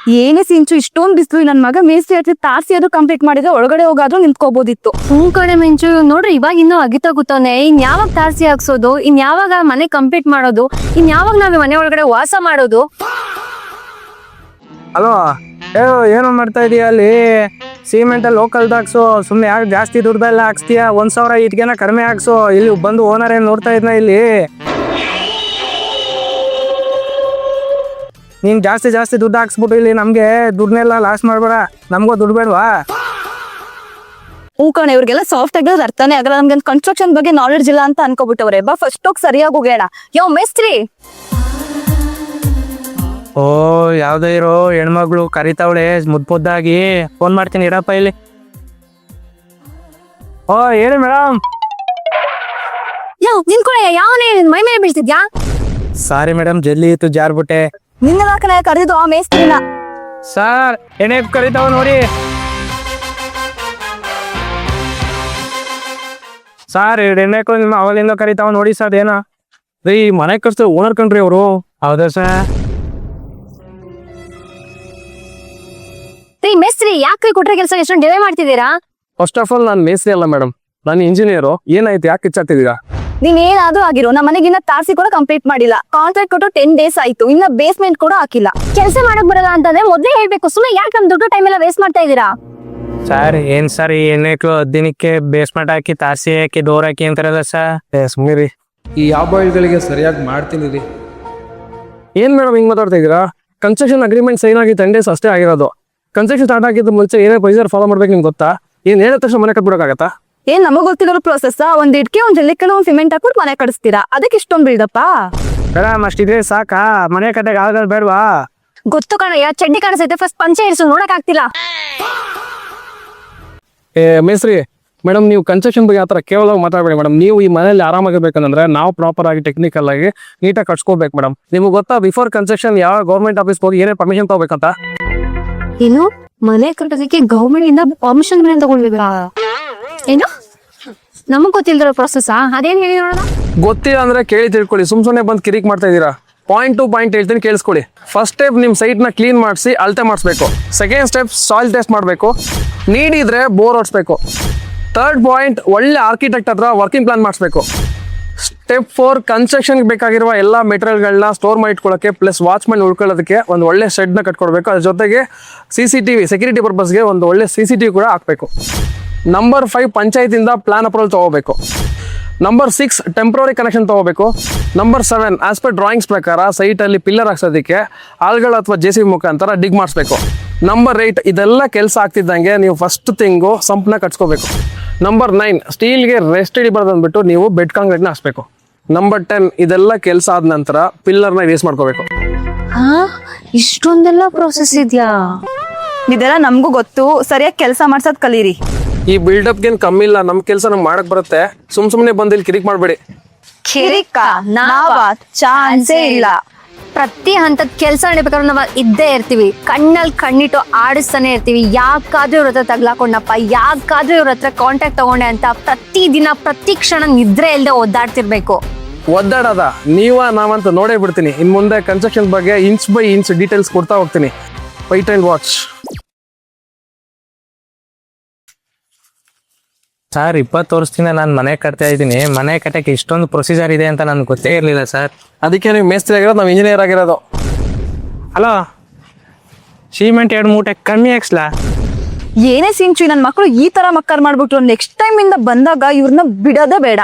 ಏನೇ ಸಿಂಚು ಇಷ್ಟೊಂದ್ ಬಿಸ್ಲು ನನ್ ಮಗ ಮೇಸ್ತ್ರಿ ಹತ್ರ ತಾರ್ಸಿ ಅದು ಕಂಪ್ಲೀಟ್ ಮಾಡಿದ್ರೆ ಒಳಗಡೆ ಹೋಗಾದ್ರೂ ನಿಂತ್ಕೋಬೋದಿತ್ತು. ಕಡೆ ಮಿಂಚು ನೋಡ್ರಿ, ಇವಾಗ ಇನ್ನೂ ಅಗಿತಾ ಕೂತಾನೆ. ಇನ್ ಯಾವಾಗ ತಾರ್ಸಿ ಹಾಕ್ಸೋದು, ಇನ್ ಯಾವಾಗ ಮನೆ ಕಂಪ್ಲೀಟ್ ಮಾಡೋದು, ಇನ್ ಯಾವಾಗ ನಾವ್ ಮನೆ ಒಳಗಡೆ ವಾಸ ಮಾಡೋದು? ಅಲೋ, ಏನೋ ಮಾಡ್ತಾ ಇದೀಯ ಅಲ್ಲಿ? ಸಿಮೆಂಟ್ ಲೋಕಲ್ ಹಾಕ್ಸು, ಸುಮ್ನೆ ಯಾಕೆ ಜಾಸ್ತಿ ದುಡ್ಡೆಲ್ಲ ಹಾಕ್ಸ್ತೀಯ? 1,000 ಇಟ್ಗೆನ ಕಡಿಮೆ ಹಾಕ್ಸು. ಇಲ್ಲಿ ಬಂದು ಓನರ್ ಏನ್ ನೋಡ್ತಾ ಇದ್ನ ಇಲ್ಲಿ? ನೀನ್ ಜಾಸ್ತಿ ದುಡ್ಡು ಹಾಕ್ಸ್ಬಿಟ್ಟು ಇಲ್ಲಿ ನಮ್ಗೆ ದುಡ್ಡನ್ನೆಲ್ಲ ಲಾಸ್ ಮಾಡ್ಬೇಡ. ನಮ್ಗೂ ದುಡ್ಡು ಬೇಡವಾ? ಕಣ, ಇವ್ರಿಗೆಲ್ಲ ಸಾಫ್ಟ್ ಆಗಿರೋದು ಅರ್ಥನೇ ಆಗಲ್ಲ. ನಮ್ಗೆ ಕನ್ಸ್ಟ್ರಕ್ಷನ್ ಬಗ್ಗೆ ನಾಲೆಡ್ಜ್ ಇಲ್ಲ ಅಂತ ಅನ್ಕೋಬಿಟ್ಟವ್ರೆ. ಫಸ್ಟ್ ಹೋಗಿ ಸರಿಯಾಗಿ ಹೋಗೋಣ. ಮೇಸ್ತ್ರಿ. ಓ, ಯಾವ್ದೇ ಇರೋ ಹೆಣ್ಮಗಳು ಕರಿತಾವಳೆ ಮುದ್ದಾಗಿ. ಫೋನ್ ಮಾಡ್ತೀನಿ ಇರಪ್ಪ ಇಲ್ಲಿ. ಓ, ಹೇಳಿ ಮೇಡಮ್. ನಿನ್ಕೊಳೆ ಯಾವನೇ ಮೈ ಮೇಲೆ ಬೀಳ್ತಿದ್ಯಾ? ಸಾರಿ ಮೇಡಮ್, ಜಲ್ಲಿ ಇತ್ತು ಜಾರ್ಬಿಟ್ಟೆ. ನಿನ್ನ ಕಣ ಕರೆದಿದ್ದು ಆ ಮೇಸ್ತ್ರಿನ. ಸರ್, ಎಣ್ಣೆ ಕರಿತಾವ ನೋಡಿ. ಸರ್, ಎಣ್ಣೆಕು ನಿಮ್ಮ ಅವಲಿಂದ ಕರಿತಾವ ನೋಡಿ ಸರ್. ಏನ ರೀ, ಮನೆ ಕಟ್ಸ ಓನರ್ ಕಣ್ರಿ ಅವರು. ಹೌದಾ ಸರ್? ಮೇಸ್ತ್ರಿ, ಯಾಕ್ರಿ ಕೊಟ್ರೆ ಕೆಲಸ ಎಷ್ಟೊಂದು ಡಿಲೇ ಮಾಡ್ತಿದ್ದೀರಾ? ಫಸ್ಟ್ ಆಫ್ ಆಲ್ ನಾನು ಮೇಸ್ತ್ರಿ ಅಲ್ಲ ಮೇಡಮ್, ನಾನು ಇಂಜಿನಿಯರು. ಏನಾಯ್ತು, ಯಾಕೆ ಕಿಚ್ಚಾಗ್ತಿದ್ದೀರಾ? ನೀನ್ ಏನಾದ್ರೂ ಆಗಿರೋ, ನಮ್ಮ ಮನೆಗಿನ್ನ ತಾರ್ಸಿ ಕೂಡ ಕಂಪ್ಲೀಟ್ ಮಾಡಿಲ್ಲ. ಕಾಂಟ್ರಾಕ್ಟ್ ಕೊಟ್ಟು 10 days ಆಯ್ತು, ಇನ್ನ ಬೇಸ್ಮೆಂಟ್ ಕೂಡ ಹಾಕಿಲ್ಲ. ಕೆಲಸ ಮಾಡಕ್ ಬರಲ್ಲ ಅಂತಂದ್ರೆ ಮೊದ್ಲೇ ಹೇಳ್ಬೇಕು. ಸುಮ್ಮನೆ ಯಾಕೆ ನಮ್ ದುಡ್ಡು ಟೈಮ್ ಎಲ್ಲ ವೇಸ್ಟ್ ಮಾಡ್ತಾ ಇದೀರಾ? ಸರ್, ಏನ್ ಸರ್ ಈ ಎಣ್ಣೆಕ್ಳು 10 ದಿನಕ್ಕೆ ಬೇಸ್ಮೆಂಟ್ ಹಾಕಿ, ತಾರ್ಸಿ ಹಾಕಿ, ಡೋರ್ ಹಾಕಿ ಅಂತಾರಲ್ಲ ಸರ್. ಸುಮ್ಮನೆ ರೀ. ಈ ಗಳಿಗೆ ಸರಿಯಾಗಿ ಮಾಡ್ತೀನಿ ರೀ. ಏನ್ ಮೇಡಮ್ ಹಿಂಗ್ ಮಾತಾಡ್ತಾ ಇದೀರಾ? ಕನ್ಸ್ಟ್ರಕ್ಷನ್ ಅಗ್ರಿಮೆಂಟ್ ಸೈನ್ ಆಗಿ 10 days ಅಷ್ಟೇ ಆಗಿರೋದು. ಕನ್ಸ್ಟ್ರಕ್ಷನ್ ಸ್ಟಾರ್ಟ್ ಆಗಿದ್ದು ಮುಂಚೆ ಏನೇ ಪ್ರೊಸೀಜರ್ ಫಾಲೋ ಮಾಡ್ಬೇಕು ನಿಮ್ಗೆ ಗೊತ್ತಾ? ಏನ್ ಹೇಳಿದ ತಕ್ಷಣ ಮನೆ ಕಟ್ಬಿಡಕ್ಕಾಗತ್ತಾ? ಏನ್ ನಮಗ್ ಗೊತ್ತಿರೋ ಪ್ರೊಸೆಸ್? ಒಂದ್ ಇಟ್ಕೆ, ಒಂದ್ ಜಲ್ಲಿಕಲ್ಲು, ಒಂದ್ ಸಿಮೆಂಟ್ ಹಾಕ್ಬಿಟ್ಟು ಮನೆ ಕಡಿಸ್ತೀರಾ? ಅದಕ್ಕೆ ಇಷ್ಟೊಂದ್ ಬಿಲ್ಡಪ್ಪ? ಮೇಡಮ್, ಅಷ್ಟಿದ್ರೆ ಸಾಕಾ? ಮನೆ ಕಟ್ಟೆಗೆ ಆಗೋದ್ ಬೇಡವಾ? ಗೊತ್ತು ಕಣಯ್ಯ, ಚಡ್ಡಿ ಕಾಣಿಸೈತೆ. ಫಸ್ಟ್ ಪಂಚೆ ಇರಿಸು, ನೋಡಕ್ ಆಗ್ತಿಲ್ಲ. ಮೇಸ್ತ್ರಿ ಮೇಡಮ್, ನೀವು ಕನ್ಸ್ಟ್ರಕ್ಷನ್ ಬಗ್ಗೆ ಆತರ ಕೇವಲ ಮಾತಾಡಬೇಡಿ ಮೇಡಮ್. ನೀವು ಈ ಮನೆಯಲ್ಲಿ ಆರಾಮಾಗಿರ್ಬೇಕಂದ್ರೆ ನಾವು ಪ್ರಾಪರ್ ಆಗಿ ಟೆಕ್ನಿಕಲ್ ಆಗಿ ನೀಟಾಗಿ ಕಟ್ಸ್ಕೋಬೇಕು ಮೇಡಮ್. ನಿಮ್ಗೆ ಗೊತ್ತಾ, ಬಿಫೋರ್ ಕನ್ಸ್ಟ್ರಕ್ಷನ್ ಯಾವ ಗೌರ್ಮೆಂಟ್ ಆಫೀಸ್ ಹೋಗಿ ಏನೇ ಪರ್ಮಿಷನ್ ತಗೋಬೇಕಂತ? ಏನು, ಮನೆ ಕಟ್ಟೋದಕ್ಕೆ ಗೌರ್ಮೆಂಟ್ ಇಂದ ಪರ್ಮಿಷನ್ ತಗೊಳ್ಬೇಕಾ? ಏನು ನಮಗ್ ಗೊತ್ತಿಲ್ದಿರೋ ಪ್ರೊಸೆಸ್? ಅದೇನ್ ಹೇಳಿ ನೋಡೋಣ. ಗೊತ್ತಿಲ್ಲ ಅಂದ್ರೆ ಕೇಳಿ ತಿಳ್ಕೊಳ್ಳಿ. ಸುಮ್ನೆ ಬಂದು ಕಿರಿಕ್ ಮಾಡ್ತಾ ಇದೀರಾ. ಪಾಯಿಂಟ್ ಟು ಪಾಯಿಂಟ್ ಹೇಳ್ತೀನಿ, ಕೇಳಿಸ್ಕೊಳ್ಳಿ. ಫಸ್ಟ್ ಸ್ಟೆಪ್, ನಿಮ್ ಸೈಟ್ ನ ಕ್ಲೀನ್ ಮಾಡಿಸಿ ಅಳತೆ ಮಾಡಿಸ್ಬೇಕು. ಸೆಕೆಂಡ್ ಸ್ಟೆಪ್, ಸಾಯಿಲ್ ಟೆಸ್ಟ್ ಮಾಡಬೇಕು. ನೀಡಿದ್ರೆ ಬೋರ್ ಹೊಡ್ಸ್ಬೇಕು. ಥರ್ಡ್ ಪಾಯಿಂಟ್, ಒಳ್ಳೆ ಆರ್ಕಿಟೆಕ್ಟ್ ಹತ್ರ ವರ್ಕಿಂಗ್ ಪ್ಲಾನ್ ಮಾಡಿಸ್ಬೇಕು. ಸ್ಟೆಪ್ 4, ಕನ್ಸ್ಟ್ರಕ್ಷನ್ಗೆ ಬೇಕಾಗಿರುವ ಎಲ್ಲ ಮೆಟೀರಿಯಲ್ಗಳನ್ನ ಸ್ಟೋರ್ ಮಾಡಿ ಇಟ್ಕೊಳ್ಳೋಕೆ ಪ್ಲಸ್ ವಾಚ್ಮನ್ ಉಳ್ಕೊಳ್ಳೋದಕ್ಕೆ ಒಂದು ಒಳ್ಳೆ ಶೆಡ್ನ ಕಟ್ಕೊಡ್ಬೇಕು. ಅದ್ರ ಜೊತೆಗೆ CCTV ಸೆಕ್ಯೂರಿಟಿ ಪರ್ಪಸ್ಗೆ ಒಂದು ಒಳ್ಳೆ CCTV ಕೂಡ ಹಾಕಬೇಕು. ನಂಬರ್ 5, ಪಂಚಾಯತಿಂದ ಪ್ಲಾನ್ ಅಪ್ರೂವಲ್ ತೊಗೋಬೇಕು. ನಂಬರ್ 6, ಟೆಂಪ್ರರಿ ಕನೆಕ್ಷನ್ ತೊಗೋಬೇಕು. ನಂಬರ್ 7, ಆಸ್ ಪರ್ ಡ್ರಾಯಿಂಗ್ಸ್ ಪ್ರಕಾರ ಸೈಟಲ್ಲಿ ಪಿಲ್ಲರ್ ಹಾಕ್ಸೋದಕ್ಕೆ ಆಳ್ಗಳು ಅಥವಾ JCB ಮುಖಾಂತರ ಡಿಗ್ ಮಾಡಿಸ್ಬೇಕು. ನಂಬರ್ 8, ಇದೆಲ್ಲ ಕೆಲಸ ಆಗ್ತಿದ್ದಂಗೆ ನೀವು ಫಸ್ಟ್ ತಿಂಗು ಸಂಪ್ನ ಕಟ್ಸ್ಕೋಬೇಕು. ನಂಬರ್ 9, ಸ್ಟೀಲ್ಗೆ ರೆಸ್ಟ್ ಹಿಡಿಬಾರ್ದು ಅಂದ್ಬಿಟ್ಟು ನೀವು ಬೆಡ್ ಕಾಂಕ್ರೀಟ್ನ ಹಾಕ್ಸ್ಬೇಕು. ನಂಬರ್ 10, ಇದೆಲ್ಲ ಕೆಲಸ ಆದ ನಂತರ ಪಿಲ್ಲರ್ನ ರೇಸ್ ಮಾಡ್ಕೋಬೇಕು. ಇಷ್ಟೊಂದೆಲ್ಲ ಪ್ರೊಸೆಸ್ ಇದೆಯಾ? ಇದೆಲ್ಲ ನಮಗೂ ಗೊತ್ತು. ಸರಿಯಾಗಿ ಕೆಲಸ ಮಾಡ್ಸೋದ್ ಕಲೀರಿ. ಈ ಬಿಲ್ಡಪ್ಗೆ ಏನು ಕಮ್ಮಿ ಇಲ್ಲ, ನಮ್ಮ ಕೆಲಸ ನಮ್ಗೆ ಮಾಡಕ್ ಬರುತ್ತೆ. ಸುಮ್ಮನೆ ಬಂದು ಇಲ್ಲಿ ಕಿರಿಕ್ ಮಾಡಬೇಡಿ. ಕಿರಿಕ ನಾವ ಚಾನ್ಸೇ ಇಲ್ಲ. ಪ್ರತಿ ಹಂತದ ಕೆಲಸ ನಡಿಬೇಕಾದ್ರೆ ನಾವು ಇದ್ದೇ ಇರ್ತೀವಿ. ಕಣ್ಣಲ್ಲಿ ಕಣ್ಣಿಟ್ಟು ಆಡಿಸ್ತಾನೆ ಇರ್ತೀವಿ. ಯಾಕಾದ್ರೂ ಇವ್ರ ಹತ್ರ ತಗ್ಲಾಕೊಂಡಪ್ಪ, ಯಾಕಾದ್ರೂ ಇವ್ರ ಹತ್ರ ಕಾಂಟ್ಯಾಕ್ಟ್ ತಗೊಂಡೆ ಅಂತ ಪ್ರತಿ ದಿನ ಪ್ರತಿ ಕ್ಷಣ ನಿದ್ರೆ ಇಲ್ಲದೆ ಒದ್ದಾಡ್ತಿರ್ಬೇಕು. ಒದ್ದಾಡದ ನಾವಂತ ನೋಡೇ ಬಿಡ್ತೀನಿ. ಇನ್ ಮುಂದೆ ಕನ್ಸ್ಟ್ರಕ್ಷನ್ ಬಗ್ಗೆ ಇಂಚ್ ಬೈ ಇಂಚ್ ಡೀಟೇಲ್ಸ್ ಕೊಡ್ತಾ ಹೋಗ್ತೀನಿ. White and watch. ಸರ್, 20 ವರ್ಷದಿಂದ ನಾನು ಮನೆ ಕಟ್ತಾ ಇದ್ದೀನಿ. ಮನೆ ಕಟ್ಟಕ್ಕೆ ಇಷ್ಟೊಂದು ಪ್ರೊಸೀಜರ್ ಇದೆ ಅಂತ ನನ್ಗೆ ಗೊತ್ತೇ ಇರಲಿಲ್ಲ ಸರ್. ಅದಕ್ಕೆ ನೀವು ಮೇಸ್ತ್ರಿ ಆಗಿರೋದು, ನಾವು ಇಂಜಿನಿಯರ್ ಆಗಿರೋದು. ಹಲೋ, ಸಿಮೆಂಟ್ 2 ಮೂಟೆ ಕಮ್ಮಿ ಹಾಕ್ಸ್ಲಾ? ಏನೇ ಸಿಂಚು, ನನ್ನ ಮಕ್ಕಳು ಈ ತರ ಮಕ್ಕರ್ ಮಾಡ್ಬಿಟ್ರು. ನೆಕ್ಸ್ಟ್ ಟೈಮ್ ಇಂದ ಬಂದಾಗ ಇವ್ರನ್ನ ಬಿಡೋದೇ ಬೇಡ.